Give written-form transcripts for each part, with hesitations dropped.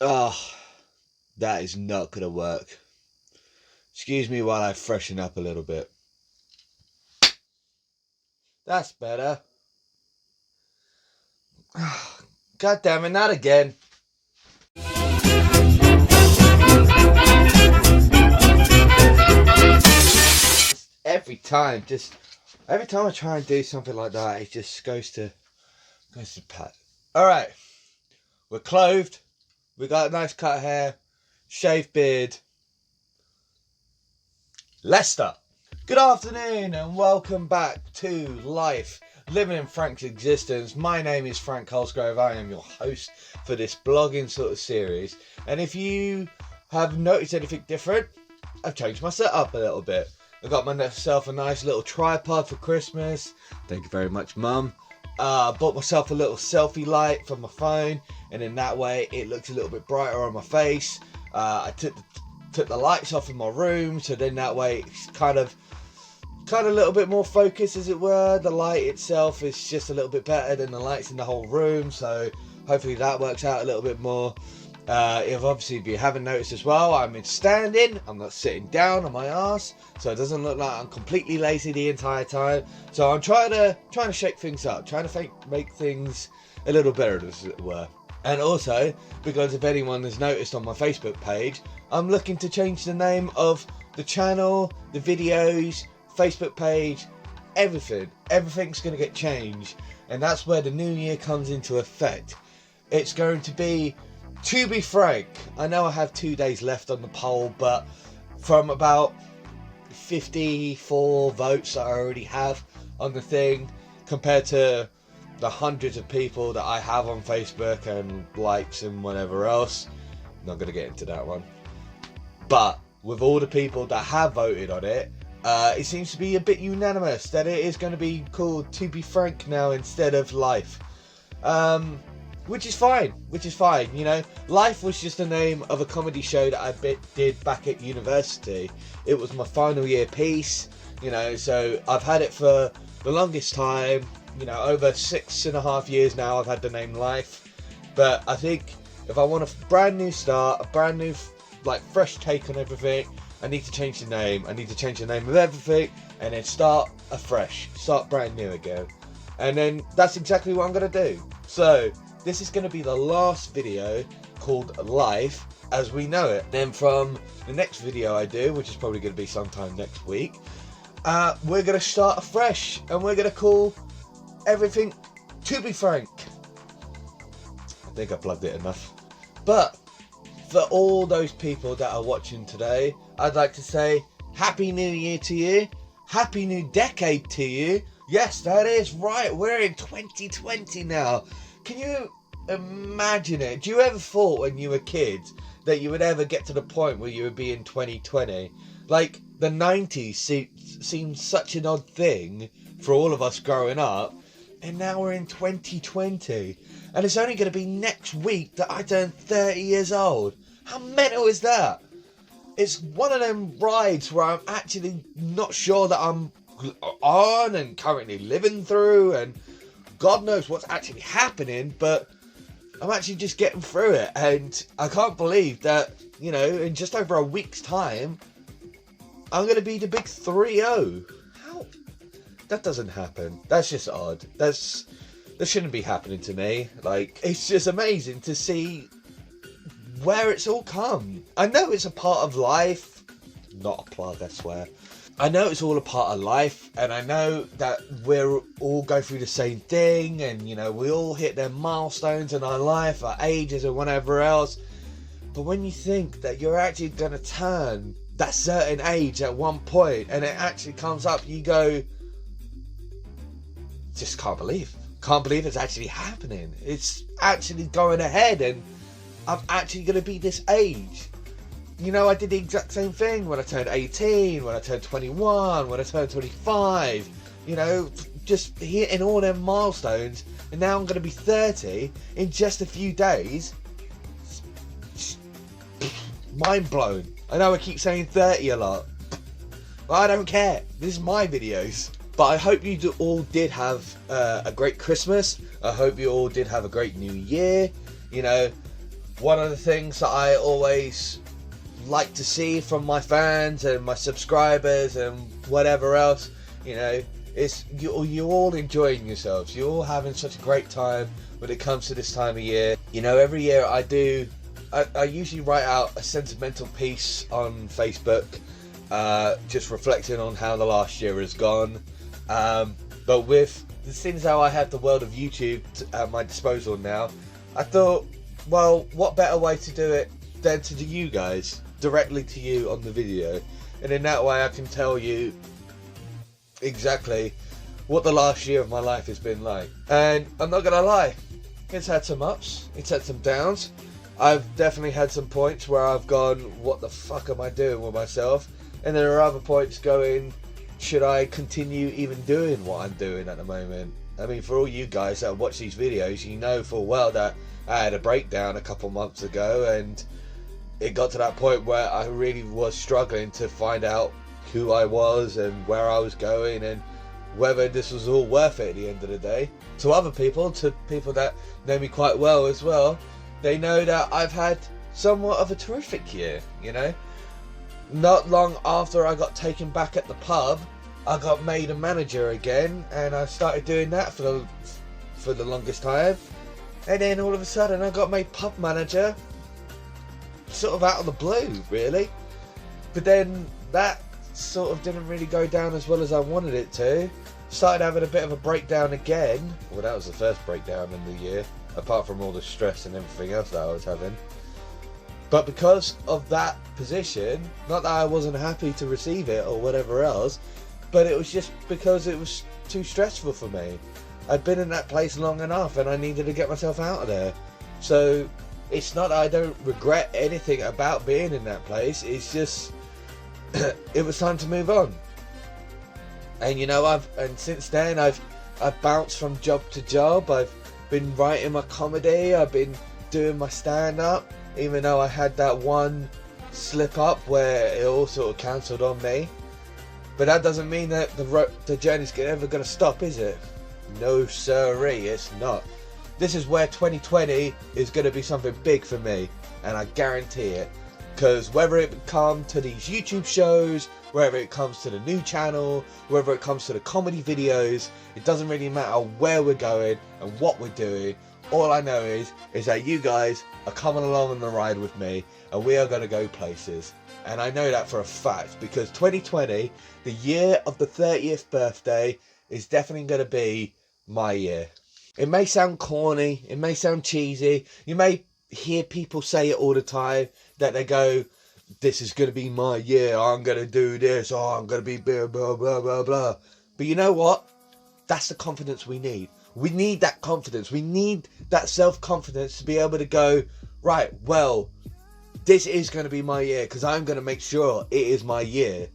Oh, that is not going to work. Excuse me while I freshen up a little bit. That's better. God damn it, not again. Every time I try and do something like that, it just goes to pat. Alright. We're clothed. We got a nice cut hair. Shaved beard. Leicester. Good afternoon and welcome back to Life, Living in Frank's Existence. My name is Frank Holsgrove. I am your host for this blogging sort of series. And if you have noticed anything different, I've changed my setup a little bit. I got myself a nice little tripod for Christmas. Thank you very much, Mum. Bought myself a little selfie light for my phone, and in that way it looks a little bit brighter on my face. I took the lights off in my room, so then that way it's kind of a little bit more focused, as it were. The light itself is just a little bit better than the lights in the whole room, so hopefully that works out a little bit more. If you haven't noticed as well, I'm standing. I'm not sitting down on my ass, so it doesn't look like I'm completely lazy the entire time. So I'm trying to shake things up, trying to make things a little better, as it were. And also, because if anyone has noticed on my Facebook page, I'm looking to change the name of the channel, the videos, Facebook page, everything. Everything's going to get changed, and that's where the new year comes into effect. It's going to be To Be Frank. I know I have 2 days left on the poll, but from about 54 votes that I already have on the thing, compared to the hundreds of people that I have on Facebook and likes and whatever else, I'm not going to get into that one. But with all the people that have voted on it, it seems to be a bit unanimous that it is going to be called To Be Frank now instead of Life. Which is fine. You know, Life was just the name of a comedy show that I did back at university. It was my final year piece, you know, so I've had it for the longest time, you know, over 6.5 years now I've had the name Life. But I think if I want a brand new start, a brand new, like, fresh take on everything, I need to change the name. I need to change the name of everything and then start afresh, start brand new again. And then that's exactly what I'm going to do. So this is going to be the last video called Life as we know it. Then from the next video I do, which is probably going to be sometime next week, we're going to start afresh and we're going to call everything To Be Frank. I think I plugged it enough. But for all those people that are watching today, I'd like to say Happy New Year to you. Happy New Decade to you. Yes, that is right. We're in 2020 now. Can you imagine it? Do you ever thought when you were kids that you would ever get to the point where you would be in 2020? Like, the 90s seemed such an odd thing for all of us growing up, and now we're in 2020. And it's only going to be next week that I turn 30 years old. How mental is that? It's one of them rides where I'm actually not sure that I'm on and currently living through, and God knows what's actually happening, but I'm actually just getting through it. And I can't believe that, you know, in just over a week's time, I'm going to be the big 3-0. How? That doesn't happen. That's just odd. That shouldn't be happening to me. Like, it's just amazing to see where it's all come. I know it's a part of life. Not a plug, I swear. I know it's all a part of life, and I know that we're all go through the same thing, and, you know, we all hit their milestones in our life, our ages and whatever else. But when you think that you're actually going to turn that certain age at one point, and it actually comes up, you go, just can't believe it's actually happening. It's actually going ahead, and I'm actually going to be this age. You know, I did the exact same thing when I turned 18, when I turned 21, when I turned 25. You know, just hitting all them milestones, and now I'm going to be 30 in just a few days. Mind blown. I know I keep saying 30 a lot. I don't care. This is my videos. But I hope you all did have a great Christmas. I hope you all did have a great New Year. You know, one of the things that I always like to see from my fans and my subscribers and whatever else, you know, is you're all enjoying yourselves. You're all having such a great time when it comes to this time of year. You know, every year I usually write out a sentimental piece on Facebook, just reflecting on how the last year has gone. But with since how I have the world of YouTube at my disposal now, I thought, well, what better way to do it than to you guys, directly to you on the video. And in that way I can tell you exactly what the last year of my life has been like. And I'm not gonna lie, it's had some ups, it's had some downs. I've definitely had some points where I've gone, what the fuck am I doing with myself? And there are other points going, should I continue even doing what I'm doing at the moment? I mean, for all you guys that watch these videos, you know full well that I had a breakdown a couple months ago, and it got to that point where I really was struggling to find out who I was and where I was going and whether this was all worth it at the end of the day. To other people, to people that know me quite well as well, they know that I've had somewhat of a terrific year, you know. Not long after I got taken back at the pub, I got made a manager again, and I started doing that for the longest time. And then all of a sudden I got made pub manager, sort of out of the blue, really. But then that sort of didn't really go down as well as I wanted it to. Started having a bit of a breakdown again. Well, that was the first breakdown in the year, apart from all the stress and everything else that I was having. But because of that position, not that I wasn't happy to receive it or whatever else, but it was just because it was too stressful for me. I'd been in that place long enough and I needed to get myself out of there. So it's not that I don't regret anything about being in that place, it's just it was time to move on. And you know, since then I've bounced from job to job. I've been writing my comedy, I've been doing my stand-up, even though I had that one slip up where it all sort of cancelled on me. But that doesn't mean that the journey's ever going to stop, is it? No sirree, it's not. This is where 2020 is going to be something big for me, and I guarantee it. Because whether it comes to these YouTube shows, whether it comes to the new channel, whether it comes to the comedy videos, it doesn't really matter where we're going and what we're doing. All I know is that you guys are coming along on the ride with me, and we are going to go places. And I know that for a fact, because 2020, the year of the 30th birthday, is definitely going to be my year. It may sound corny, it may sound cheesy, you may hear people say it all the time, that they go, this is going to be my year, I'm going to do this, oh, I'm going to be blah, blah, blah, blah, blah. But you know what? That's the confidence we need. We need that confidence. We need that self-confidence to be able to go, right, well, this is going to be my year, because I'm going to make sure it is my year.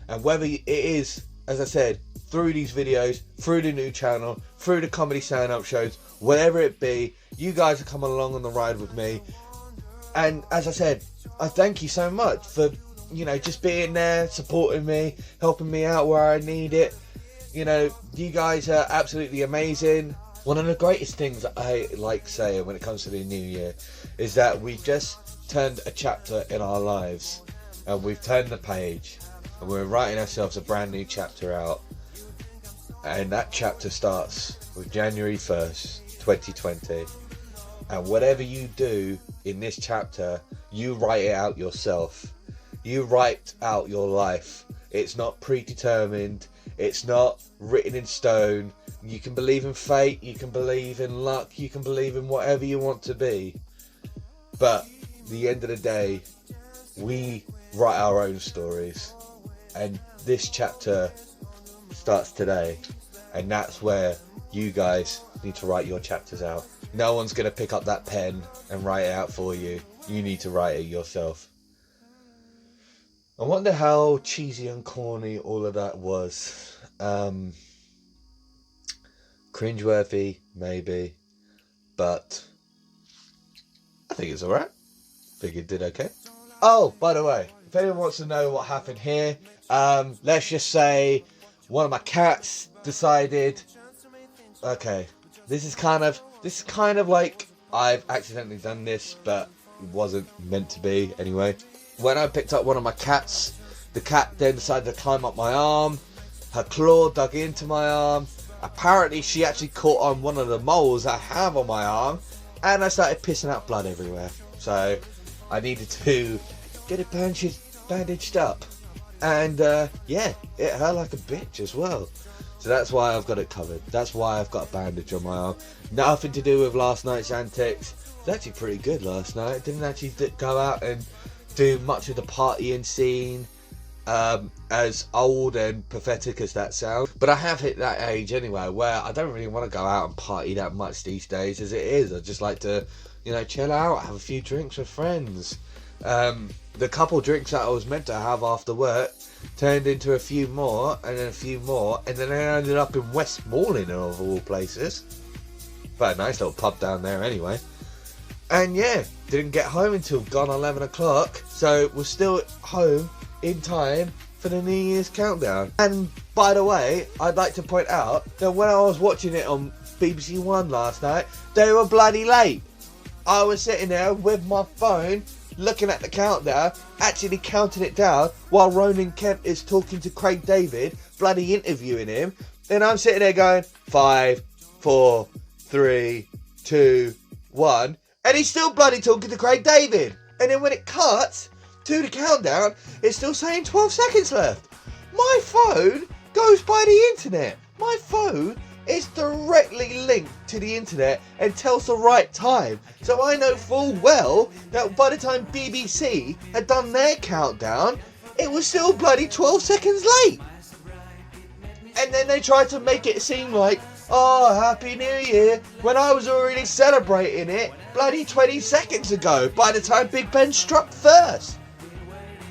And whether it is, as I said, through these videos, through the new channel, through the comedy stand-up shows, whatever it be, you guys are coming along on the ride with me. And as I said, I thank you so much for, you know, just being there, supporting me, helping me out where I need it. You know, you guys are absolutely amazing. One of the greatest things that I like saying when it comes to the new year is that we've just turned a chapter in our lives, and we've turned the page, and we're writing ourselves a brand new chapter out. And that chapter starts with January 1st, 2020. And whatever you do in this chapter, you write it out yourself. You write out your life. It's not predetermined. It's not written in stone. You can believe in fate. You can believe in luck. You can believe in whatever you want to be. But at the end of the day, we write our own stories. And this chapter starts today. And that's where you guys need to write your chapters out. No one's going to pick up that pen and write it out for you. You need to write it yourself. I wonder how cheesy and corny all of that was. Cringeworthy, maybe. But I think it's alright. I think it did okay. Oh, by the way, if if anyone wants to know what happened here, let's just say one of my cats decided, okay, this is kind of like I've accidentally done this, but it wasn't meant to be anyway. When I picked up one of my cats, the cat then decided to climb up my arm. Her claw dug into my arm. Apparently she actually caught on one of the moles I have on my arm, and I started pissing out blood everywhere. So I needed to get it bandaged up. And yeah, it hurt like a bitch as well. So that's why I've got it covered. That's why I've got a bandage on my arm. Nothing to do with last night's antics. It was actually pretty good last night. Didn't actually go out and do much of the partying scene. As old and pathetic as that sounds, but I have hit that age anyway where I don't really want to go out and party that much these days as it is. I just like to, you know, chill out, have a few drinks with friends. The couple drinks that I was meant to have after work turned into a few more, and then a few more, and then I ended up in Westmoreland of all places. But a nice little pub down there anyway. And yeah, didn't get home until gone 11 o'clock, so we're still at home in time for the New Year's countdown. And by the way, I'd like to point out that when I was watching it on BBC One last night, they were bloody late. I was sitting there with my phone looking at the countdown, actually counting it down while Ronan Kemp is talking to Craig David, bloody interviewing him, and I'm sitting there going 5, 4, 3, 2, 1, and he's still bloody talking to Craig David. And then when it cuts to the countdown, it's still saying 12 seconds left. My phone goes by the internet. My phone is directly linked to the internet and tells the right time. So I know full well that by the time BBC had done their countdown, it was still bloody 12 seconds late. And then they tried to make it seem like, oh, Happy New Year, when I was already celebrating it bloody 20 seconds ago by the time Big Ben struck first.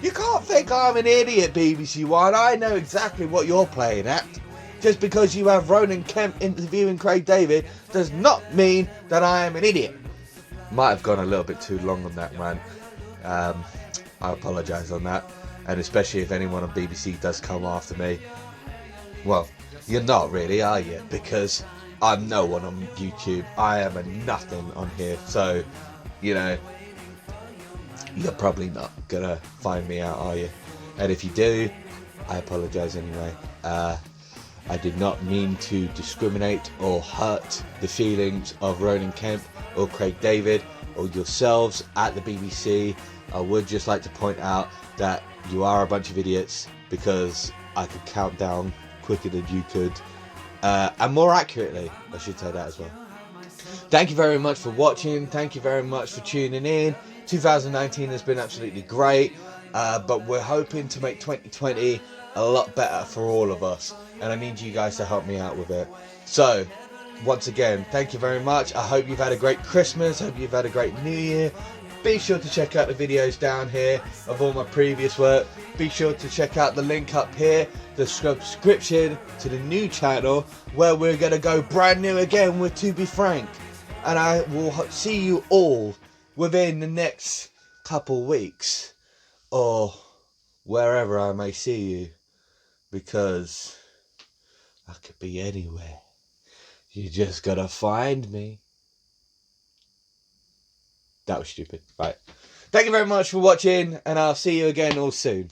You can't think I'm an idiot, BBC One. I know exactly what you're playing at. Just because you have Ronan Kemp interviewing Craig David does not mean that I am an idiot. Might have gone a little bit too long on that, man. I apologise on that. And especially if anyone on BBC does come after me. Well, you're not really, are you? Because I'm no one on YouTube. I am a nothing on here. So, you know, you're probably not gonna find me out, are you? And if you do, I apologise anyway. I did not mean to discriminate or hurt the feelings of Ronan Kemp or Craig David or yourselves at the BBC. I would just like to point out that you are a bunch of idiots because I could count down quicker than you could, and more accurately, I should say that as well. Thank you very much for watching. Thank you very much for tuning in. 2019 has been absolutely great, but we're hoping to make 2020 a lot better for all of us, and I need you guys to help me out with it. So once again, thank you very much. I hope you've had a great Christmas. Hope you've had a great New Year. Be sure to check out the videos down here of all my previous work. Be sure to check out the link up here, the subscription to the new channel, where we're going to go brand new again with To Be Frank. And I will see you all within the next couple weeks, or wherever I may see you, because I could be anywhere. You just gotta find me. That was stupid. Right. Thank you very much for watching, and I'll see you again all soon.